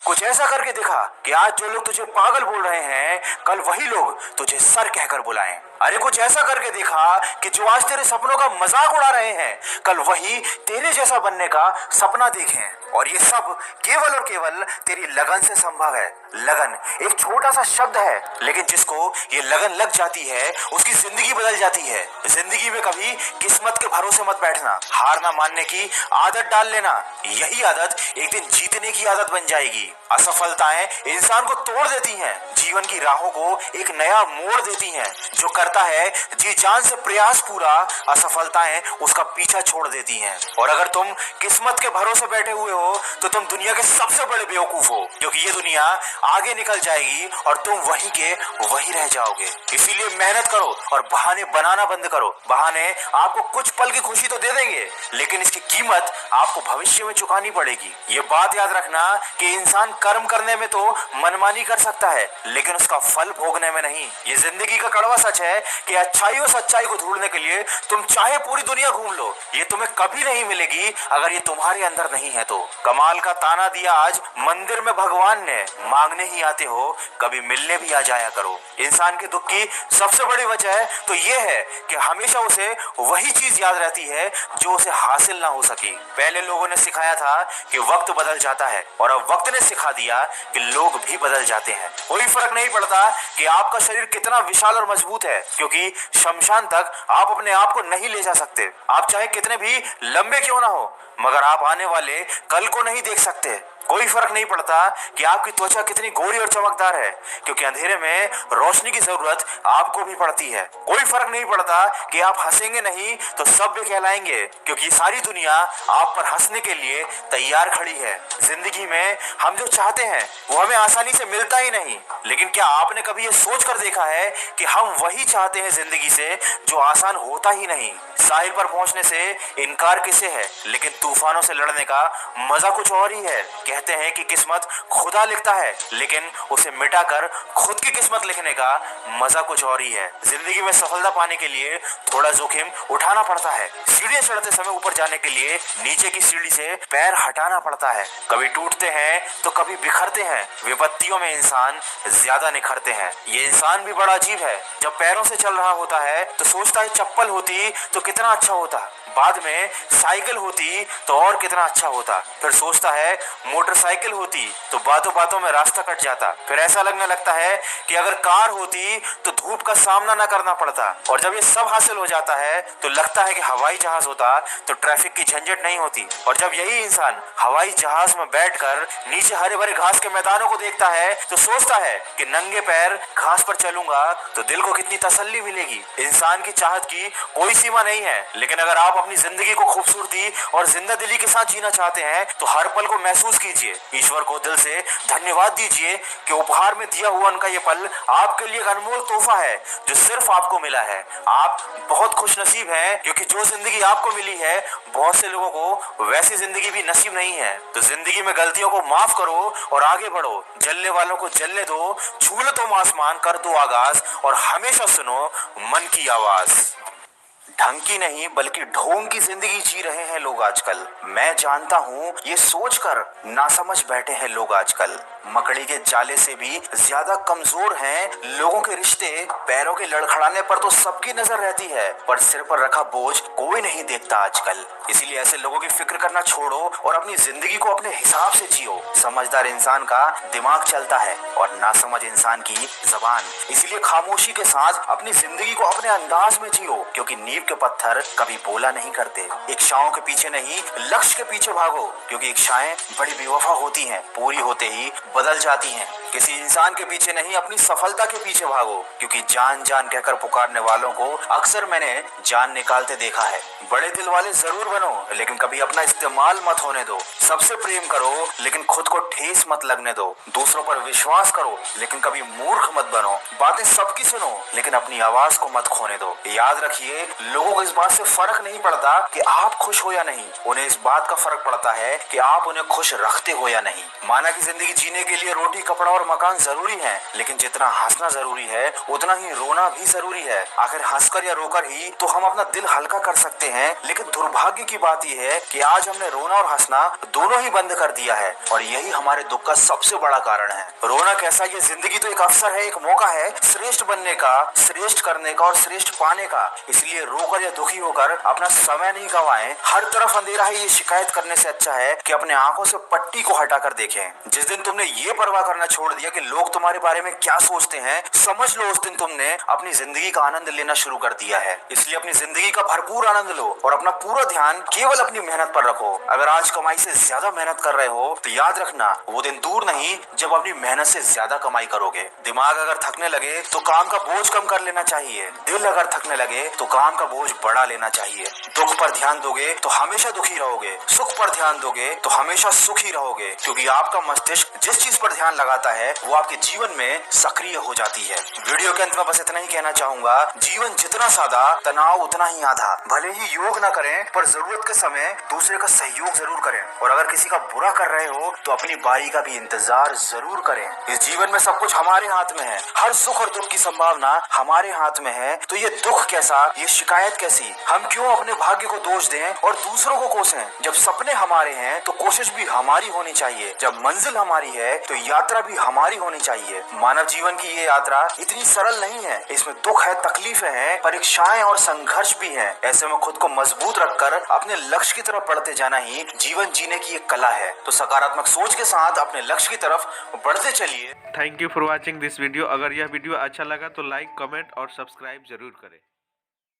कुछ ऐसा करके दिखा कि आज जो लोग तुझे पागल बोल रहे हैं, कल वही लोग तुझे सर कहकर बुलाएं। अरे कुछ ऐसा करके दिखा कि जो आज तेरे सपनों का मजाक उड़ा रहे हैं, कल वही तेरे जैसा बनने का सपना देखें। और ये सब केवल और केवल तेरी लगन से संभव है। लगन एक छोटा सा शब्द है, लेकिन जिसको ये लगन लग जाती है उसकी जिंदगी बदल जाती है। जिंदगी में कभी किस्मत के भरोसे मत बैठना, हार ना मानने की आदत डाल लेना। यही आदत एक दिन जीतने की आदत बन जाएगी। असफलताएं इंसान को तोड़ देती हैं, जीवन की राहों को एक नया मोड़ देती हैं। जो करता है जी जान से प्रयास पूरा, असफलताएं उसका पीछा छोड़ देती हैं। और अगर तुम किस्मत के भरोसे बैठे हुए हो तो तुम दुनिया के सबसे बड़े बेवकूफ हो, क्योंकि ये दुनिया आगे निकल जाएगी और तुम वहीं के वहीं रह जाओगे। इसीलिए मेहनत करो और बहाने बनाना बंद करो। बहाने आपको कुछ पल की खुशी तो दे देंगे, लेकिन इसकी कीमत आपको भविष्य में चुकानी पड़ेगी। ये बात याद रखना कि इंसान कर्म करने में तो मनमानी कर सकता है, लेकिन उसका फल भोगने में नहीं। ये जिंदगी का कड़वा सच है कि अच्छाई और सच्चाई को ढूंढने के लिए तुम चाहे पूरी दुनिया घूम लो, ये तुम्हें कभी नहीं मिलेगी अगर ये तुम्हारे अंदर नहीं है तो। कमाल का ताना दिया आज मंदिर में भगवान ने, मांगने ही आते हो, कभी मिलने भी आ जाया करो। इंसान के दुख की सबसे बड़ी वजह तो ये है कि हमेशा उसे वही चीज याद रहती है जो उसे हासिल ना हो सकी। पहले लोगों ने सिखाया था कि वक्त बदल जाता है, और अब वक्त ने सिखा दिया कि लोग भी बदल जाते हैं। कोई फर्क नहीं पड़ता कि आपका शरीर कितना विशाल और मजबूत है, क्योंकि शमशान तक आप अपने आप को नहीं ले जा सकते। आप चाहे कितने भी लंबे क्यों ना हो, मगर आप आने वाले कल को नहीं देख सकते। कोई फर्क नहीं पड़ता कि आपकी त्वचा कितनी गोरी और चमकदार है, क्योंकि अंधेरे में रोशनी की जरूरत आपको भी पड़ती है। कोई फर्क नहीं पड़ता कि आप हंसेंगे नहीं तो सभ्य कहलाएंगे, क्योंकि सारी दुनिया आप पर हंसने के लिए तैयार खड़ी है। जिंदगी में हम जो चाहते हैं वो हमें आसानी से मिलता ही नहीं, लेकिन क्या आपने कभी ये सोच कर देखा है कि हम वही चाहते हैं जिंदगी से जो आसान होता ही नहीं। साहिल पर पहुंचने से इनकार किसे है, लेकिन तूफानों से लड़ने का मजा कुछ और ही है। कहते हैं कि किस्मत खुदा लिखता है, लेकिन उसे मिटाकर खुद की किस्मत लिखने का मजा कुछ और ही है। जिंदगी में सफलता पाने के लिए थोड़ा जोखिम उठाना पड़ता है। सीढ़ियां चढ़ते समय ऊपर जाने के लिए नीचे की सीढ़ी से पैर हटाना पड़ता है। कभी टूटते हैं तो कभी बिखरते हैं। विपत्तियों में इंसान ज्यादा निखरते हैं। ये इंसान भी बड़ा अजीब है। जब पैरों से चल रहा होता है तो सोचता है चप्पल होती तो कितना अच्छा होता, बाद में साइकिल होती तो और कितना अच्छा होता, फिर सोचता है मोटरसाइकिल होती तो बातों बातों में रास्ता कट जाता, फिर ऐसा लगने लगता है कि अगर कार होती तो धूप का सामना न करना पड़ता, और जब ये सब हासिल हो जाता है तो लगता है कि हवाई जहाज होता तो ट्रैफिक की झंझट नहीं होती। और जब यही इंसान हवाई जहाज में बैठकर नीचे हरे भरे घास के मैदानों को देखता है तो सोचता है कि नंगे पैर घास पर चलूंगा तो दिल को कितनी तसल्ली मिलेगी। इंसान की चाहत की कोई सीमा नहीं है, लेकिन अगर आप अपनी जिंदगी को खूबसूरती और जिंदा दिली के साथ जीना चाहते हैं तो हर पल को महसूस कीजिए। ईश्वर को दिल से धन्यवाद दीजिए कि उपहार में दिया हुआ उनका ये पल आपके लिए एक अनमोल तोहफा है जो सिर्फ आपको मिला है। आप बहुत खुशनसीब हैं, क्योंकि जो जिंदगी आपको मिली है बहुत से लोगों को वैसी जिंदगी भी नसीब नहीं है। तो जिंदगी में गलतियों को माफ करो और आगे बढ़ो। जलने वालों को जलने दो, छू लो तुम आसमान, कर दो आगाज और हमेशा सुनो मन की आवाज। ढंग की नहीं बल्कि ढोंग की जिंदगी जी रहे हैं लोग आजकल। मैं जानता हूँ ये सोचकर नासमझ बैठे हैं लोग आजकल। मकड़ी के जाले से भी ज्यादा कमजोर हैं लोगों के रिश्ते। पैरों के लड़खड़ाने पर तो सबकी नजर रहती है, पर सिर पर रखा बोझ कोई नहीं देखता आजकल। इसीलिए ऐसे लोगों की फिक्र करना छोड़ो और अपनी जिंदगी को अपने हिसाब से जियो। समझदार इंसान का दिमाग चलता है और नासमझ इंसान की जबान। इसीलिए खामोशी के साथ अपनी जिंदगी को अपने अंदाज में जियो, क्योंकि नींव के पत्थर कभी बोला नहीं करते। इच्छाओं के पीछे नहीं, लक्ष्य के पीछे भागो, क्योंकि इच्छाएं बड़ी बेवफा होती हैं, पूरी होते ही बदल जाती हैं। किसी इंसान के पीछे नहीं, अपनी सफलता के पीछे भागो, क्योंकि जान जान कहकर पुकारने वालों को अक्सर मैंने जान निकालते देखा है। बड़े दिल वाले जरूर बनो, लेकिन कभी अपना इस्तेमाल मत होने दो। सबसे प्रेम करो, लेकिन खुद को ठेस मत लगने दो। दूसरों पर विश्वास करो, लेकिन कभी मूर्ख मत बनो। बातें सबकी सुनो, लेकिन अपनी आवाज को मत खोने दो। याद रखिए, लोगों को इस बात से फर्क नहीं पड़ता कि आप खुश हो या नहीं, उन्हें इस बात का फर्क पड़ता है कि आप उन्हें खुश रखते हो या नहीं। माना कि जिंदगी जीने के लिए रोटी, कपड़ा और मकान जरूरी है, लेकिन जितना हंसना जरूरी है उतना ही रोना भी जरूरी है। आखिर हंसकर या रोकर ही तो हम अपना दिल हल्का कर सकते हैं, लेकिन दुर्भाग्य की बात यह है कि आज हमने रोना और हंसना दोनों ही बंद कर दिया है, और यही हमारे दुख का सबसे बड़ा कारण है। रोना कैसा, ये जिंदगी तो एक अवसर है, एक मौका है श्रेष्ठ बनने का, श्रेष्ठ करने का और श्रेष्ठ पाने का। इसलिए रोकर या दुखी होकर अपना समय नहीं गवाएं। हर तरफ अंधेरा है, ये शिकायत करने से अच्छा है कि अपने आंखों से पट्टी को हटाकर देखें। जिस दिन तुमने ये परवाह करना छोड़ दिया कि लोग तुम्हारे बारे में क्या सोचते हैं, समझ लो उस दिन तुमने अपनी जिंदगी का आनंद लेना शुरू कर दिया है। इसलिए अपनी जिंदगी का भरपूर आनंद लो और अपना पूरा ध्यान केवल अपनी मेहनत पर रखो। अगर आज कमाई से ज्यादा मेहनत कर रहे हो तो याद रखना वो दिन दूर नहीं जब अपनी मेहनत से ज्यादा कमाई करोगे। दिमाग अगर थकने लगे तो काम का बोझ कम कर लेना चाहिए। दिल अगर थकने लगे तो काम का बोझ बढ़ा लेना चाहिए। दुख पर ध्यान दोगे तो हमेशा दुखी रहोगे, सुख पर ध्यान दोगे तो हमेशा सुखी रहोगे, क्योंकि आपका मस्तिष्क जिस चीज पर ध्यान लगाता है वो आपके जीवन में सक्रिय हो जाती है। वीडियो के अंत में बस इतना ही कहना चाहूंगा, जीवन जितना सादा तनाव उतना ही आधा। भले ही योग ना करें पर जरूरत के समय दूसरे का सहयोग जरूर करें, और अगर किसी का बुरा कर रहे हो तो अपनी बारी का भी इंतजार जरूर करें। इस जीवन में सब कुछ हमारे हाथ में है, हर सुख और दुख की संभावना हमारे हाथ में है। तो ये दुख कैसा, ये शिकायत कैसी, हम क्यों अपने भाग्य को दोष दें और दूसरों को कोसें। जब सपने हमारे हैं तो कोशिश भी हमारी होनी चाहिए, जब मंजिल हमारी है तो यात्रा भी हमारी होनी चाहिए। मानव जीवन की ये यात्रा इतनी सरल नहीं है, इसमें दुख है, तकलीफें हैं, परीक्षाएं और संघर्ष भी हैं। ऐसे में खुद को मजबूत रखकर अपने लक्ष्य की तरफ बढ़ते जाना ही जीवन जीने की एक कला है। तो सकारात्मक सोच के साथ अपने लक्ष्य की तरफ बढ़ते चलिए। Thank you for watching this video. अगर यह वीडियो अच्छा लगा तो लाइक, कमेंट और सब्सक्राइब जरूर करें।